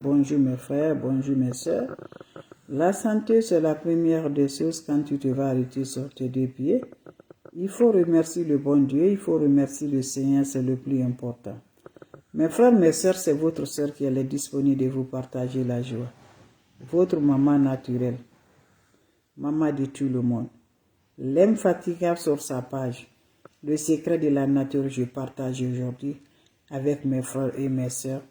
Bonjour mes frères, bonjour mes soeurs. La santé, c'est la première des choses quand tu te vas arrêter sur tes deux pieds. Il faut remercier le bon Dieu, il faut remercier le Seigneur, c'est le plus important. Mes frères, mes soeurs, c'est votre soeur qui est disponible de vous partager la joie. Votre maman naturelle, maman de tout le monde. L'infatigable sur sa page. Le secret de la nature, je partage aujourd'hui avec mes frères et mes soeurs.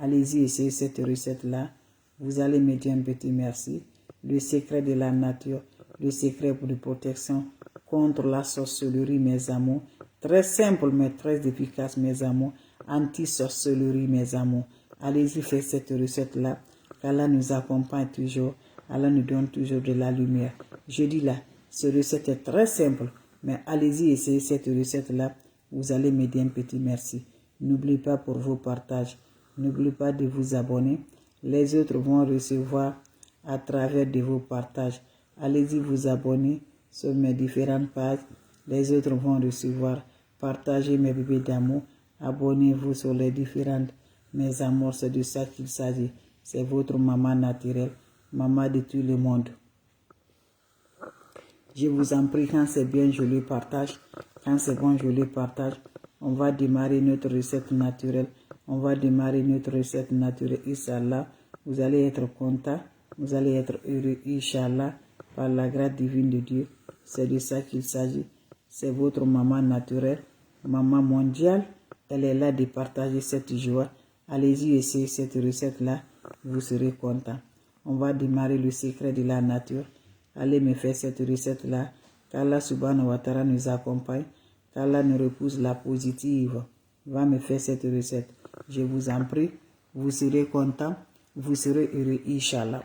Allez-y, essayez cette recette-là. Vous allez me dire un petit merci. Le secret de la nature, le secret de protection contre la sorcellerie, mes amours. Très simple, mais très efficace, mes amours. Anti-sorcellerie, mes amours. Allez-y, faites cette recette-là. Allah nous accompagne toujours. Allah nous donne toujours de la lumière. Je dis là, cette recette est très simple, mais allez-y, essayez cette recette-là. Vous allez me dire un petit merci. N'oubliez pas pour vos partages. N'oubliez pas de vous abonner. Les autres vont recevoir à travers de vos partages. Allez-y vous abonner sur mes différentes pages. Les autres vont recevoir. Partagez mes bébés d'amour. Abonnez-vous sur les différentes. Mes amours, c'est de ça qu'il s'agit. C'est votre maman naturelle, maman de tout le monde. Je vous en prie, quand c'est bien, je le partage. Quand c'est bon, je le partage. On va démarrer notre recette naturelle. On va démarrer notre recette naturelle, Inch'Allah. Vous allez être content. Vous allez être heureux, Inch'Allah, par la grâce divine de Dieu. C'est de ça qu'il s'agit. C'est votre maman naturelle, maman mondiale. Elle est là de partager cette joie. Allez-y, essayez cette recette-là. Vous serez content. On va démarrer le secret de la nature. Allez me faire cette recette-là. Qu'Allah subhanahu wa ta'ala nous accompagne. Qu'Allah nous repousse la positive. Va me faire cette recette. Je vous en prie. Vous serez content. Vous serez heureux, Inch'Allah.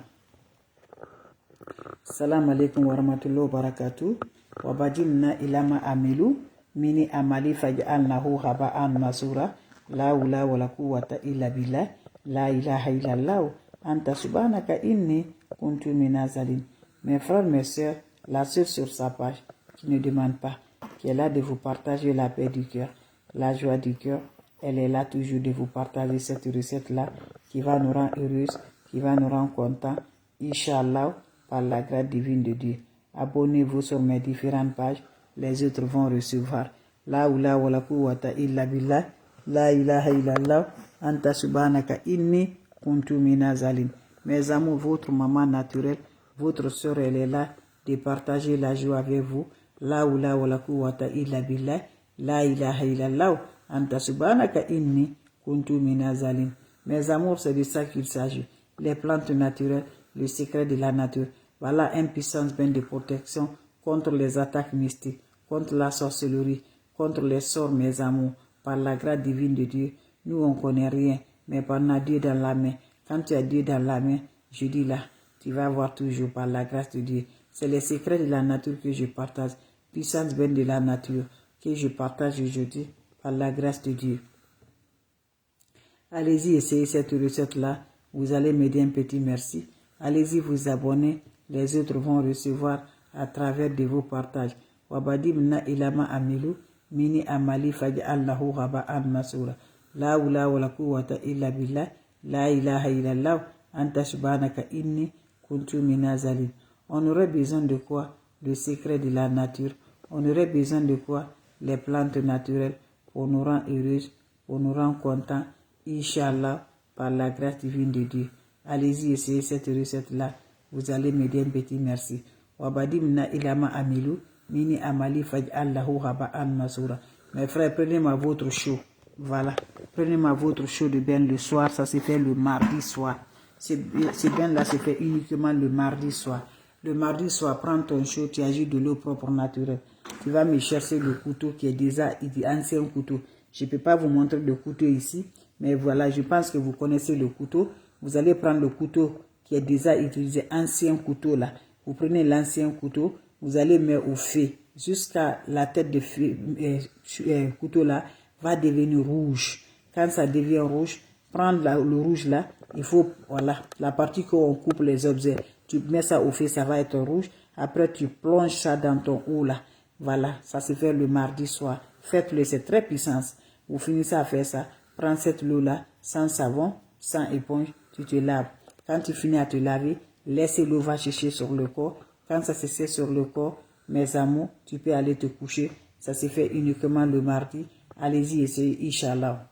Salam alaikum wa rahmatullahi wa barakatuh. Wa badilna ilama amilu. Mini amali faj'alnahu haba'an masura. La hawla wa la quwwata illa billah. La ilaha illallah. Anta subhanaka inni kuntu minazalin. Mes frères, mes soeurs, la seule sur sa page qui ne demande pas, qui est là de vous partager la paix du cœur, la joie du cœur. Elle est là toujours de vous partager cette recette-là qui va nous rendre heureuses, qui va nous rendre contents, Inch'Allah, par la grâce divine de Dieu. Abonnez-vous sur mes différentes pages, les autres vont recevoir. La hawla wa la quwwata illa billah, la ilaha illallah, anta subhanaka inni kuntu minazalin. Mes amours, votre maman naturelle, votre soeur, elle est là de partager la joie avec vous. La hawla wa la quwwata illa billah, la ilaha illallah, anta subhanaka inni kuntu minazalin. Mes amours, c'est de ça qu'il s'agit. Les plantes naturelles, le secret de la nature. Voilà une puissance bien de protection contre les attaques mystiques, contre la sorcellerie, contre les sorts, mes amours. Par la grâce divine de Dieu, nous on connaît rien, mais par Dieu dans la main. Quand tu as Dieu dans la main, je dis là, tu vas voir toujours par la grâce de Dieu. C'est les secrets de la nature que je partage. Puissance bien de la nature que je partage aujourd'hui par la grâce de Dieu. Allez-y, essayez cette recette-là. Vous allez me dire un petit merci. Allez-y, vous abonner. Les autres vont recevoir à travers de vos partages. Wabadimna ilama amilu. Mini amali faj'alnahu haba'an masura. La hawla wa la quwwata illa billah. La ilaha illallah. Anta subhanaka inni kuntu minazalin. On aurait besoin de quoi? Le secret de la nature. On aurait besoin de quoi? Les plantes naturelles pour nous rendre heureuses, pour nous rendre contents, Inch'Allah, par la grâce divine de Dieu. Allez-y, essayez cette recette-là. Vous allez me dire un petit merci. Wabadimna ilama amilu, mini amali faj'allahu haba'an masura. Mes frères, prenez-moi votre chaud. Voilà. Prenez-moi votre chaud de bain le soir. Ça se fait le mardi soir. C'est bien là, se fait uniquement le mardi soir. Le mardi soir, prends ton chaud, tu ajoutes de l'eau propre naturelle. Tu vas me chercher le couteau qui est déjà un ancien couteau. Je ne peux pas vous montrer le couteau ici, mais voilà, je pense que vous connaissez le couteau. Vous allez prendre le couteau qui est déjà utilisé, ancien couteau là. Vous prenez l'ancien couteau, vous allez mettre au feu jusqu'à la tête de couteau là va devenir rouge. Quand ça devient rouge, prendre le rouge là, il faut, voilà, la partie qu'on coupe les objets, tu mets ça au feu, ça va être rouge. Après, tu plonges ça dans ton eau là. Voilà, ça se fait le mardi soir. Faites-le, c'est très puissant. Vous finissez à faire ça. Prends cette eau là, sans savon, sans éponge. tu te laves. Quand tu finis à te laver, laissez l'eau va chercher sur le corps. Quand ça se sait sur le corps, mes amours, tu peux aller te coucher. Ça se fait uniquement le mardi. Allez-y, essayez, Inch'Allah.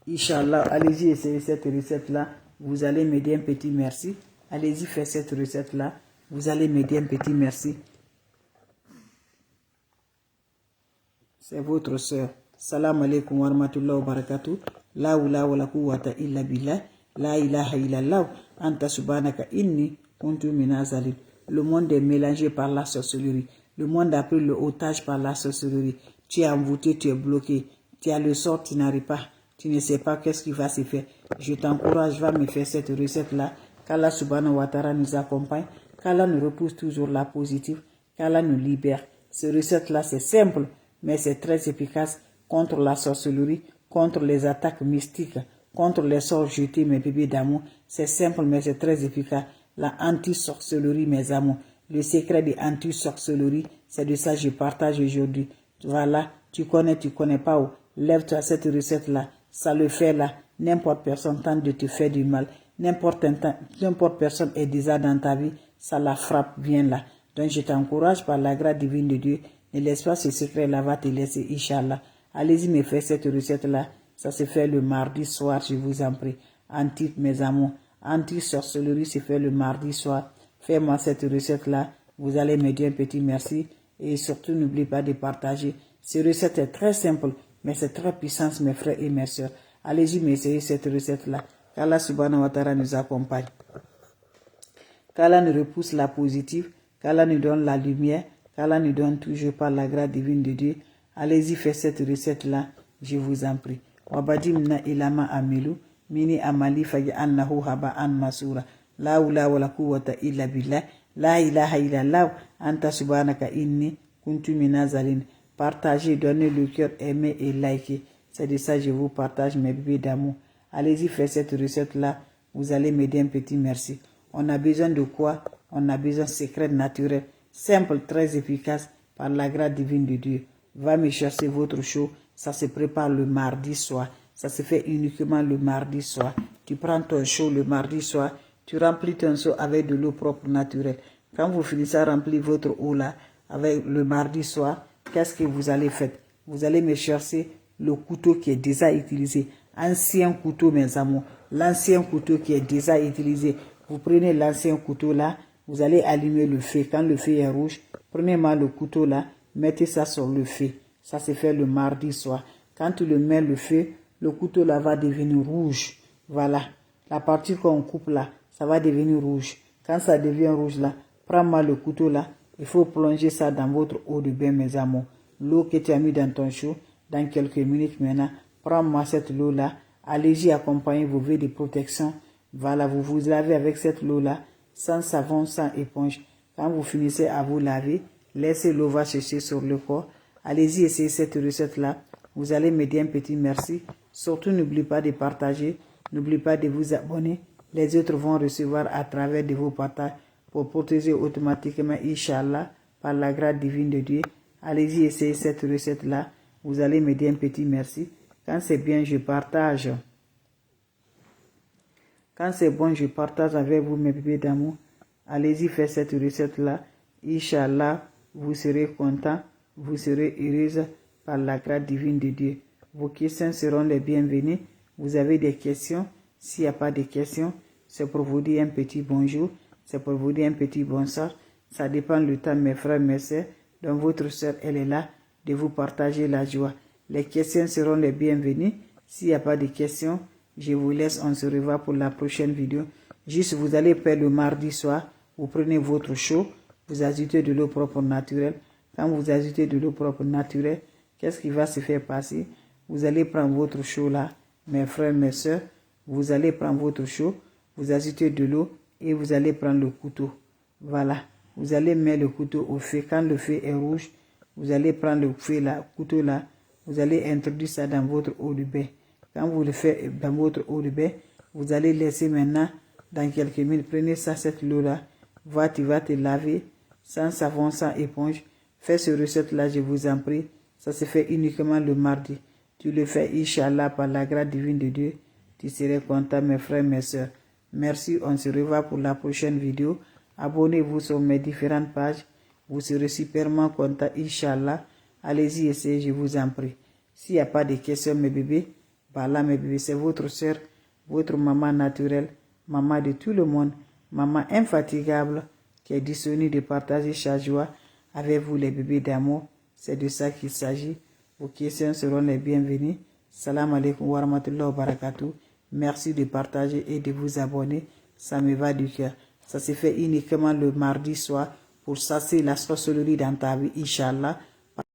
Inch'Allah, allez-y, essayez cette recette-là. Vous allez m'aider un petit merci. Allez-y, faites cette recette-là. Vous allez m'aider un petit merci. C'est votre soeur. Salam alaikum wa rahmatullahi wa barakatuh. La hawla wa la quwwata illa billah. La ilaha illallah. Anta subhanaka inni kuntu minaz zalimin. Le monde est mélangé par la sorcellerie. Le monde a pris le otage par la sorcellerie. Tu es envoûté, tu es bloqué. Tu as le sort, tu n'arrives pas. Tu ne sais pas qu'est-ce qui va se faire. Je t'encourage, va me faire cette recette-là. Qu'Allah subhanahu wa ta'ala nous accompagne. Qu'Allah nous repousse toujours la positive. Qu'Allah nous libère. Cette recette-là, c'est simple, mais c'est très efficace contre la sorcellerie, contre les attaques mystiques, contre les sorts jetés, mes bébés d'amour. C'est simple, mais c'est très efficace. La anti-sorcellerie, mes amours. Le secret de anti-sorcellerie, c'est de ça que je partage aujourd'hui. Voilà, tu connais pas. Oh. Lève-toi à cette recette-là. Ça le fait là. N'importe personne tente de te faire du mal. N'importe personne est déjà dans ta vie. Ça la frappe bien là. Donc je t'encourage par la grâce divine de Dieu. Ne laisse pas ce secret-là, va te laisser, Inch'Allah. Allez-y me faire cette recette-là. Ça se fait le mardi soir, je vous en prie. Anti, mes amours. Anti-sorcellerie se fait le mardi soir. Fais-moi cette recette-là. Vous allez me dire un petit merci. Et surtout, n'oubliez pas de partager. Cette recette est très simple, mais c'est très puissante, mes frères et mes sœurs. Allez-y m'essayer cette recette-là. Qu'Allah subhanahu wa ta'ala nous accompagne. Qu'Allah nous repousse la positive. Qu'Allah nous donne la lumière. Qu'Allah nous donne toujours par la grâce divine de Dieu. Allez-y, faites cette recette-là. Je vous en prie. Wabadim ilama amilu. Mini amali fagi annahu haba an masura. La ula wa la quwwata illa billah. La ilaha illallah. Anta subhanaka inni kuntu minazalin. Partagez, donnez le cœur, aimez et likez. C'est de ça que je vous partage, mes bébés d'amour. Allez-y, faites cette recette-là. Vous allez m'aider un petit merci. On a besoin de quoi? On a besoin de secret naturel, simple, très efficace, par la grâce divine de Dieu. Va me chercher votre show. Ça se prépare le mardi soir. Ça se fait uniquement le mardi soir. Tu prends ton show le mardi soir. Tu remplis ton seau avec de l'eau propre naturelle. Quand vous finissez à remplir votre eau là, avec le mardi soir, qu'est-ce que vous allez faire? Vous allez me chercher le couteau qui est déjà utilisé. Ancien couteau, mes amours. L'ancien couteau qui est déjà utilisé. Vous prenez l'ancien couteau là, vous allez allumer le feu. Quand le feu est rouge, prenez-moi le couteau là, mettez ça sur le feu. Ça se fait le mardi soir. Quand tu le mets le feu, le couteau là va devenir rouge. Voilà. La partie qu'on coupe là, ça va devenir rouge. Quand ça devient rouge là, prends-moi le couteau là. Il faut plonger ça dans votre eau de bain, mes amours. L'eau que tu as mis dans ton chaud, dans quelques minutes maintenant, prends-moi cette eau là. Allez-y accompagner vos verres de protection. Voilà, vous vous lavez avec cette eau là, sans savon, sans éponge. Quand vous finissez à vous laver, laissez l'eau va sécher sur le corps. Allez-y essayer cette recette là. Vous allez me dire un petit merci. Surtout, n'oubliez pas de partager. N'oubliez pas de vous abonner. Les autres vont recevoir à travers de vos partages pour protéger automatiquement, Inch'Allah, par la grâce divine de Dieu. Allez-y essayer cette recette là. Vous allez me dire un petit merci. Quand c'est bien, je partage. Quand c'est bon, je partage avec vous, mes bébés d'amour. Allez-y faire cette recette-là. Inch'Allah, vous serez content, vous serez heureuse par la grâce divine de Dieu. Vos questions seront les bienvenues. Vous avez des questions? S'il n'y a pas de questions, c'est pour vous dire un petit bonjour, c'est pour vous dire un petit bonsoir. Ça dépend du temps, mes frères, mes sœurs. Donc votre sœur, elle est là, de vous partager la joie. Les questions seront les bienvenues. S'il n'y a pas de questions, je vous laisse, on se revoit pour la prochaine vidéo. Juste, vous allez faire le mardi soir, vous prenez votre chaud, vous ajoutez de l'eau propre naturelle. Quand vous ajoutez de l'eau propre naturelle, qu'est-ce qui va se faire passer? Vous allez prendre votre chaud là, mes frères, mes soeurs, vous allez prendre votre chaud, vous ajoutez de l'eau et vous allez prendre le couteau. Voilà, vous allez mettre le couteau au feu. Quand le feu est rouge, vous allez prendre le feu là, couteau là, vous allez introduire ça dans votre eau de bain. Quand vous le faites dans votre eau de bain, vous allez laisser maintenant, dans quelques minutes, prenez ça, cette eau-là, tu vas te laver, sans savon, sans éponge. Fais ce recette-là, je vous en prie. Ça se fait uniquement le mardi. Tu le fais, Inch'Allah, par la grâce divine de Dieu. Tu serais content, mes frères, mes soeurs. Merci, on se revoit pour la prochaine vidéo. Abonnez-vous sur mes différentes pages. Vous serez superment content, Inch'Allah. Allez-y, essayez, je vous en prie. S'il n'y a pas de questions, mes bébés, bah là, mes bébés, c'est votre soeur, votre maman naturelle, maman de tout le monde, maman infatigable, qui est disponible de partager sa joie avec vous, les bébés d'amour. C'est de ça qu'il s'agit. Vos questions seront les bienvenues. Salam alaikum wa rahmatullahi wa barakatuh. Merci de partager et de vous abonner. Ça me va du cœur. Ça se fait uniquement le mardi soir pour chasser la sorcellerie dans ta vie, Inch'Allah.